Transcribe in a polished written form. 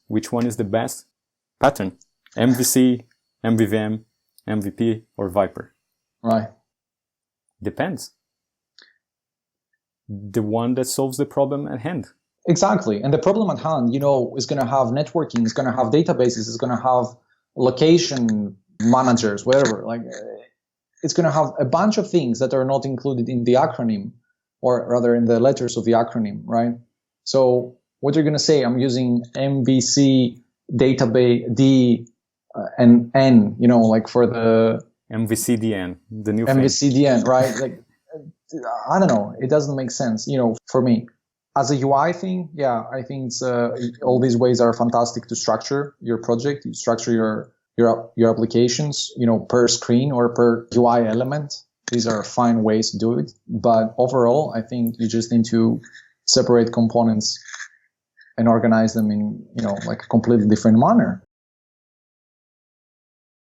which one is the best pattern? MVC, MVVM, MVP, or Viper? Right. Depends. The one that solves the problem at hand. Exactly. And the problem at hand, is going to have networking, it's going to have databases, it's going to have location managers, whatever. Like, it's going to have a bunch of things that are not included in the acronym, or rather in the letters of the acronym, right? So what you're going to say, I'm using MVC database D and N, like for the MVCDN, the new thing. MVCDN, right? Like, I don't know. It doesn't make sense, for me. As a UI thing, yeah, I think it's, all these ways are fantastic to structure your project, you structure your applications, per screen or per UI element. These are fine ways to do it. But overall, I think you just need to separate components and organize them in, like a completely different manner.